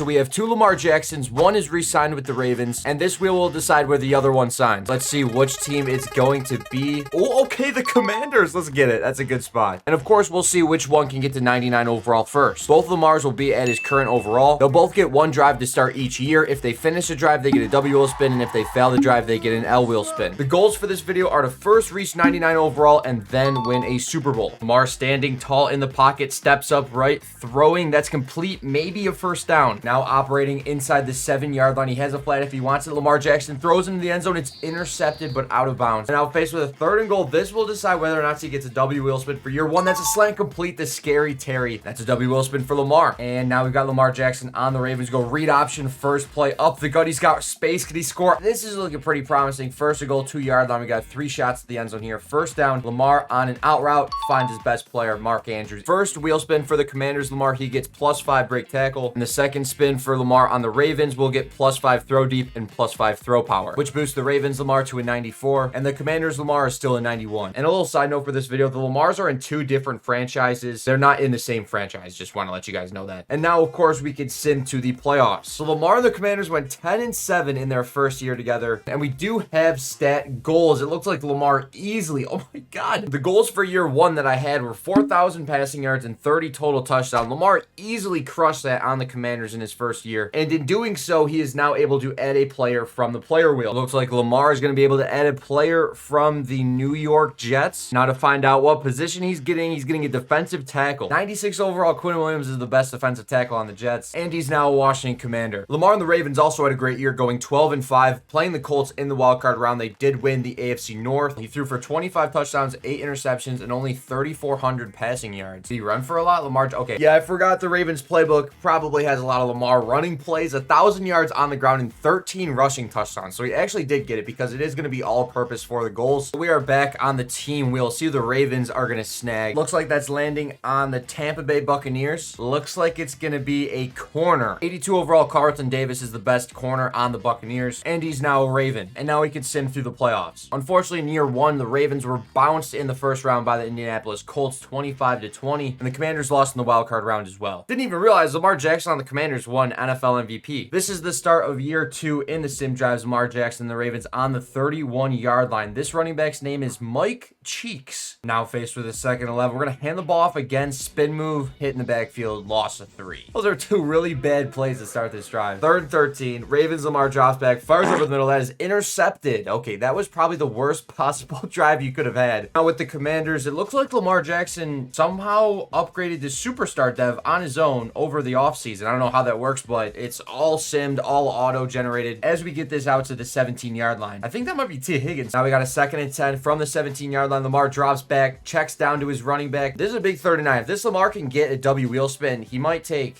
So we have 2 Lamar Jacksons. One is re-signed with the Ravens, and this wheel will decide where the other one signs. Let's see which team it's going to be. Oh, okay, the Commanders. Let's get it. That's a good spot. And of course, we'll see which one can get to 99 overall first. Both Lamars will be at his current overall. They'll both get 1 drive to start each year. If they finish a drive, they get a W wheel spin, and if they fail the drive, they get an L wheel spin. The goals for this video are to first reach 99 overall and then win a Super Bowl. Lamar standing tall in the pocket, steps up right, throwing. That's complete, maybe a first down. Now operating inside the 7-yard line. He has a flat if he wants it. Lamar Jackson throws into the end zone. It's intercepted, but out of bounds. And now faced with a 3rd and goal, this will decide whether or not he gets a W wheel spin for year 1. That's a slant complete to Scary Terry. That's a W wheel spin for Lamar. And now we've got Lamar Jackson on the Ravens. Go read option, first play, up the gut. He's got space. Can he score? This is looking pretty promising. First and goal, 2-yard line. We got 3 shots at the end zone here. First down, Lamar on an out route finds his best player, Mark Andrews. First wheel spin for the Commanders, Lamar, he gets +5 break tackle. And the second spin for Lamar on the Ravens will get +5 throw deep and +5 throw power, which boosts the Ravens Lamar to a 94, and the Commanders Lamar is still a 91. And a little side note for this video, the Lamars are in 2 different franchises. They're not in the same franchise. Just want to let you guys know that. And now, of course, we could sim to the playoffs. So Lamar and the Commanders went 10-7 in their first year together, and we do have stat goals. It looks like Lamar easily, oh my God. The goals for year 1 that I had were 4,000 passing yards and 30 total touchdowns. Lamar easily crushed that on the Commanders in his first year, and in doing so, he is now able to add a player from the player wheel. It looks like Lamar is going to be able to add a player from the New York Jets. Now to find out what position he's getting a defensive tackle. 96 overall, Quinn Williams is the best defensive tackle on the Jets, and he's now a Washington Commander. Lamar and the Ravens also had a great year, going 12-5, playing the Colts in the wildcard round. They did win the AFC North. He threw for 25 touchdowns, 8 interceptions, and only 3,400 passing yards. Did he run for a lot? Lamar, okay. Yeah, I forgot the Ravens playbook probably has a lot of Lamar running plays, 1,000 yards on the ground and 13 rushing touchdowns. So he actually did get it because it is going to be all purpose for the goals. We are back on the team wheel. See who the Ravens are going to snag. Looks like that's landing on the Tampa Bay Buccaneers. Looks like it's going to be a corner. 82 overall, Carlton Davis is the best corner on the Buccaneers, and he's now a Raven. And now he can sim through the playoffs. Unfortunately, in year 1, the Ravens were bounced in the first round by the Indianapolis Colts 25-20, and the Commanders lost in the wildcard round as well. Didn't even realize Lamar Jackson on the Commanders won NFL MVP. This is the start of year 2 in the sim drives. Lamar Jackson and the Ravens on the 31-yard line. This running back's name is Mike Cheeks. Now faced with a 2nd and 11. We're going to hand the ball off again. Spin move, hit in the backfield, loss of 3. Those are 2 really bad plays to start this drive. 3rd and 13. Ravens, Lamar drops back, fires over the middle. That is intercepted. Okay, that was probably the worst possible drive you could have had. Now with the Commanders, it looks like Lamar Jackson somehow upgraded to superstar dev on his own over the offseason. I don't know how that works, but it's all simmed, all auto-generated as we get this out to the 17-yard line. I think that might be T. Higgins. Now we got a 2nd and 10 from the 17-yard line. Lamar drops back, checks down to his running back. This is a big 3rd and 9. If this Lamar can get a W wheel spin, he might take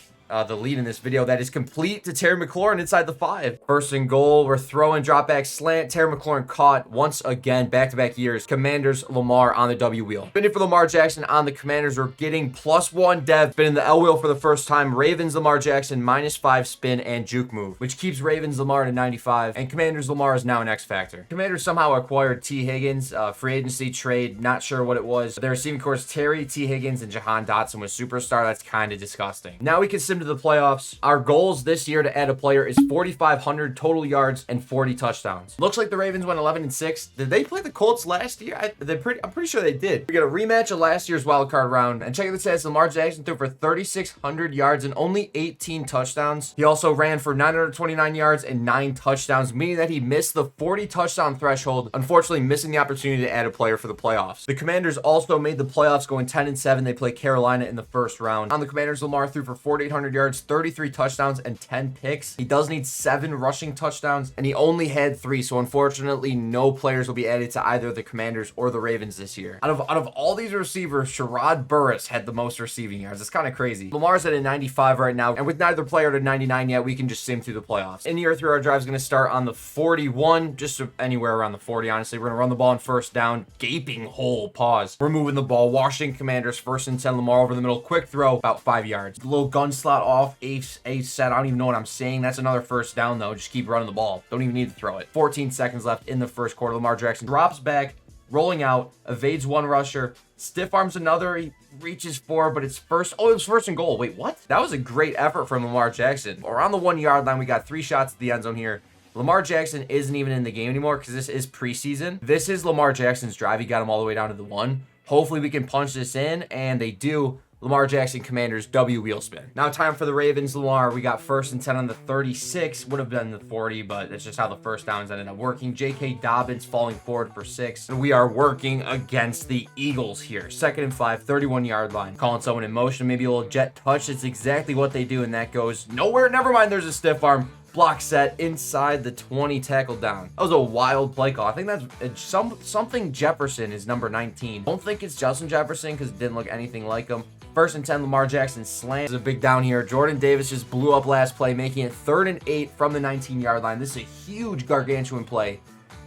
the lead in this video. That is complete to Terry McLaurin inside the 5. First and goal, we're throwing drop back slant. Terry McLaurin caught once again, back-to-back years. Commanders, Lamar on the W wheel. Spinning for Lamar Jackson on the Commanders. We're getting +1 dev. Spinning the L wheel for the first time. Ravens, Lamar Jackson, -5 spin and juke move, which keeps Ravens Lamar to 95, and Commanders Lamar is now an X factor. Commanders somehow acquired T. Higgins, free agency trade, not sure what it was. Their receiving course, Terry, T. Higgins, and Jahan Dotson was superstar. That's kind of disgusting. Now we can sim to the playoffs. Our goals this year to add a player is 4,500 total yards and 40 touchdowns. Looks like the Ravens went 11-6. Did they play the Colts last year? I'm pretty sure they did. We got a rematch of last year's wildcard round. And check out the stats. Lamar Jackson threw for 3,600 yards and only 18 touchdowns. He also ran for 929 yards and 9 touchdowns, meaning that he missed the 40 touchdown threshold, unfortunately missing the opportunity to add a player for the playoffs. The Commanders also made the playoffs, going 10-7. They play Carolina in the first round. On the Commanders, Lamar threw for 4,800 yards, 33 touchdowns, and 10 picks. He does need 7 rushing touchdowns, and he only had 3, so unfortunately, no players will be added to either the Commanders or the Ravens this year. Out of all these receivers, Sherrod Burris had the most receiving yards. It's kind of crazy. Lamar's at a 95 right now, and with neither player at a 99 yet, we can just sim through the playoffs. In year 3, our drive is going to start on the 41, just anywhere around the 40, honestly. We're going to run the ball on first down. Gaping hole, pause. We're moving the ball. Washington Commanders, 1st and 10. Lamar over the middle. Quick throw, about 5 yards. Little gun slot off, a set. I don't even know what I'm saying. That's another first down, though. Just keep running the ball. Don't even need to throw it. 14 seconds left in the first quarter. Lamar Jackson drops back, rolling out, evades one rusher, stiff arms another, he reaches for, but it's first. Oh, it was first and goal. Wait, what? That was a great effort from Lamar Jackson. Around the 1 yard line, we got 3 shots at the end zone here. Lamar Jackson isn't even in the game anymore because this is preseason. This is Lamar Jackson's drive. He got him all the way down to the 1. Hopefully we can punch this in, and they do. Lamar Jackson Commanders W wheel spin. Now time for the Ravens. Lamar, we got 1st and 10 on the 36. Would have been the 40, but that's just how the first downs ended up working. J.K. Dobbins falling forward for 6. And we are working against the Eagles here. 2nd and 5, 31-yard line. Calling someone in motion, maybe a little jet touch. It's exactly what they do, and that goes nowhere. Never mind, there's a stiff arm. Block set inside the 20, tackle down. That was a wild play call. I think that's something Jefferson is number 19. Don't think it's Justin Jefferson because it didn't look anything like him. 1st and 10, Lamar Jackson slam. This is a big down here. Jordan Davis just blew up last play, making it 3rd and 8 from the 19-yard line. This is a huge gargantuan play.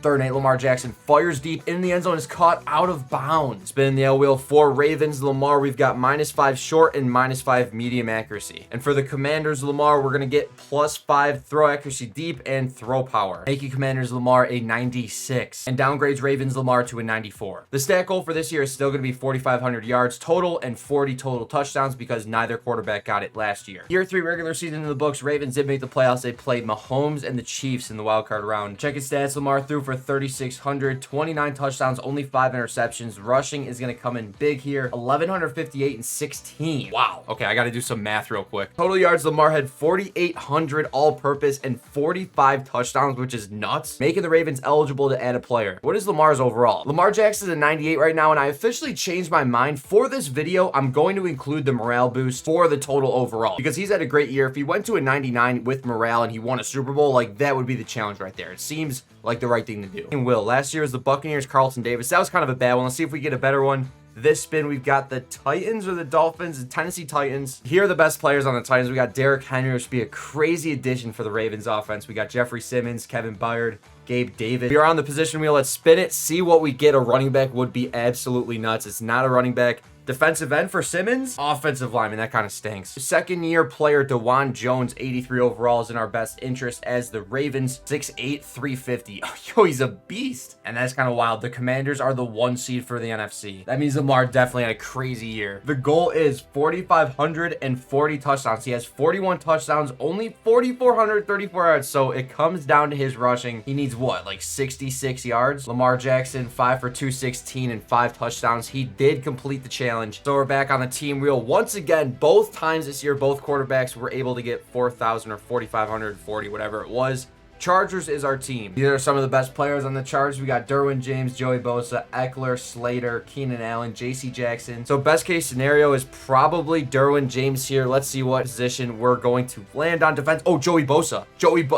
3rd and 8, Lamar Jackson fires deep in the end zone, is caught out of bounds. Spinning the L wheel for Ravens. Lamar, we've got -5 short and -5 medium accuracy. And for the Commanders, Lamar, we're going to get +5 throw accuracy deep and throw power, making Commanders Lamar a 96 and downgrades Ravens Lamar to a 94. The stat goal for this year is still going to be 4,500 yards total and 40 total touchdowns because neither quarterback got it last year. Year 3 regular season in the books. Ravens did make the playoffs. They played Mahomes and the Chiefs in the wild card round. Check his stats. Lamar threw for 3,600, 29 touchdowns, only 5 interceptions. Rushing is going to come in big here. 1,158 and 16. Wow. Okay, I got to do some math real quick. Total yards, Lamar had 4,800 all-purpose and 45 touchdowns, which is nuts, making the Ravens eligible to add a player. What is Lamar's overall? Lamar Jackson's a 98 right now, and I officially changed my mind. For this video, I'm going to include the morale boost for the total overall because he's had a great year. If he went to a 99 with morale and he won a Super Bowl, like that would be the challenge right there. It seems like the right thing to do. And Will, last year was the Buccaneers, Carlton Davis. That was kind of a bad one. Let's see if we get a better one. This spin, we've got the Titans or the Dolphins, the Tennessee Titans. Here are the best players on the Titans. We got Derrick Henry, which would be a crazy addition for the Ravens offense. We got Jeffrey Simmons, Kevin Byard, Gabe Davis. We are on the position wheel. Let's spin it, see what we get. A running back would be absolutely nuts. It's not a running back. Defensive end for Simmons. Offensive lineman, that kind of stinks. Second-year player DeJuan Jones, 83 overall, is in our best interest as the Ravens, 6'8", 350. Oh, yo, he's a beast. And that's kind of wild. The Commanders are the 1 seed for the NFC. That means Lamar definitely had a crazy year. The goal is 4,540 touchdowns. He has 41 touchdowns, only 4,434 yards. So it comes down to his rushing. He needs what, like 66 yards? Lamar Jackson, 5 for 216 and 5 touchdowns. He did complete the challenge. So we're back on the team wheel once again. Both times this year, both quarterbacks were able to get 4,000 or 4,540, whatever it was. Chargers is our team. These are some of the best players on the Chargers. We got Derwin James, Joey Bosa, Eckler, Slater, Keenan Allen, J.C. Jackson. So best case scenario is probably Derwin James here. Let's see what position we're going to land on defense. Oh, Joey Bosa.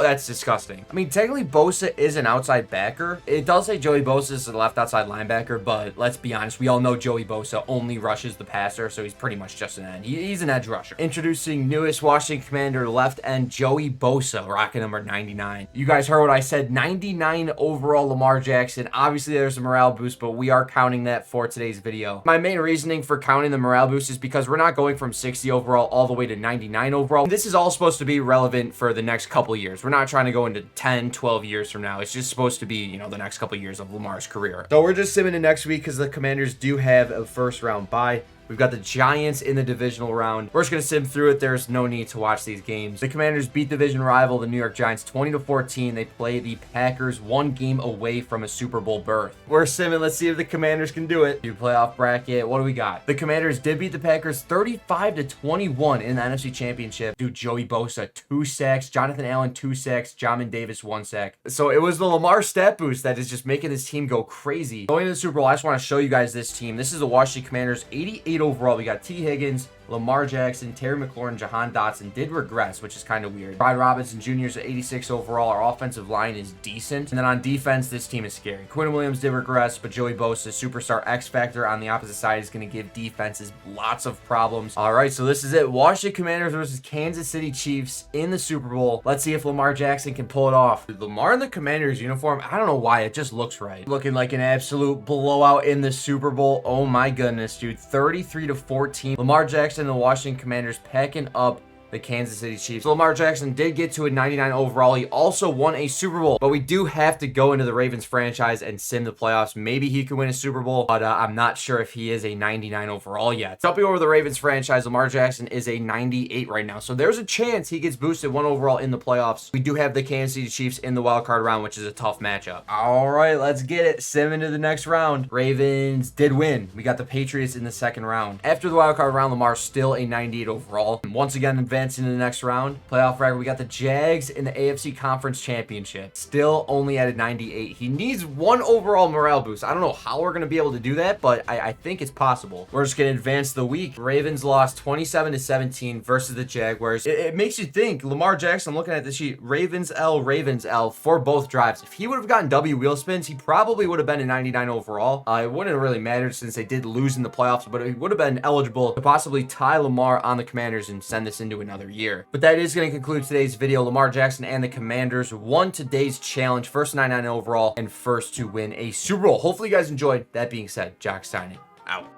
That's disgusting. I mean, technically Bosa is an outside backer. It does say Joey Bosa is the left outside linebacker, but let's be honest. We all know Joey Bosa only rushes the passer, so he's pretty much just an end. He's an edge rusher. Introducing newest Washington Commander left end Joey Bosa, rocking number 99. You guys heard what I said, 99 overall Lamar Jackson. Obviously, there's a morale boost, but we are counting that for today's video. My main reasoning for counting the morale boost is because we're not going from 60 overall all the way to 99 overall. This is all supposed to be relevant for the next couple years. We're not trying to go into 10, 12 years from now. It's just supposed to be, you know, the next couple years of Lamar's career. So we're just simming it next week because the Commanders do have a first round bye. We've got the Giants in the divisional round. We're just going to sim through it. There's no need to watch these games. The Commanders beat division rival, the New York Giants, 20-14. They play the Packers 1 game away from a Super Bowl berth. We're simming. Let's see if the Commanders can do it. New playoff bracket. What do we got? The Commanders did beat the Packers 35-21 in the NFC Championship. Dude, Joey Bosa, 2 sacks. Jonathan Allen, 2 sacks. Jamin Davis, 1 sack. So it was the Lamar stat boost that is just making this team go crazy. Going to the Super Bowl, I just want to show you guys this team. This is the Washington Commanders, 88 overall. We got T. Higgins, Lamar Jackson, Terry McLaurin, Jahan Dotson did regress, which is kind of weird. Brad Robinson Jr. is at 86 overall. Our offensive line is decent. And then on defense, this team is scary. Quinn Williams did regress, but Joey Bosa, superstar X Factor on the opposite side, is going to give defenses lots of problems. All right, so this is it. Washington Commanders versus Kansas City Chiefs in the Super Bowl. Let's see if Lamar Jackson can pull it off. Lamar in the Commanders uniform, I don't know why, it just looks right. Looking like an absolute blowout in the Super Bowl. Oh my goodness, dude. 33-14. Lamar Jackson and the Washington Commanders packing up the Kansas City Chiefs. So Lamar Jackson did get to a 99 overall. He also won a Super Bowl, but we do have to go into the Ravens franchise and sim the playoffs. Maybe he could win a Super Bowl, but I'm not sure if he is a 99 overall yet. Jumping over the Ravens franchise, Lamar Jackson is a 98 right now. So there's a chance he gets boosted 1 overall in the playoffs. We do have the Kansas City Chiefs in the wild card round, which is a tough matchup. All right, let's get it. Sim into the next round. Ravens did win. We got the Patriots in the second round. After the wild card round, Lamar's still a 98 overall. And once again, advancing to the next round. Playoff record, we got the Jags in the AFC Conference Championship. Still only at a 98. He needs 1 overall morale boost. I don't know how we're going to be able to do that, but I think it's possible. We're just going to advance the week. Ravens lost 27-17 versus the Jaguars. It makes you think. Lamar Jackson, looking at the sheet, Ravens L for both drives. If he would have gotten W wheel spins, he probably would have been a 99 overall. It wouldn't have really mattered since they did lose in the playoffs, but he would have been eligible to possibly tie Lamar on the Commanders and send this into another year. But that is going to conclude today's video. Lamar Jackson and the Commanders won today's challenge, first 99 overall and first to win a Super Bowl. Hopefully you guys enjoyed. That being said, Jock signing out.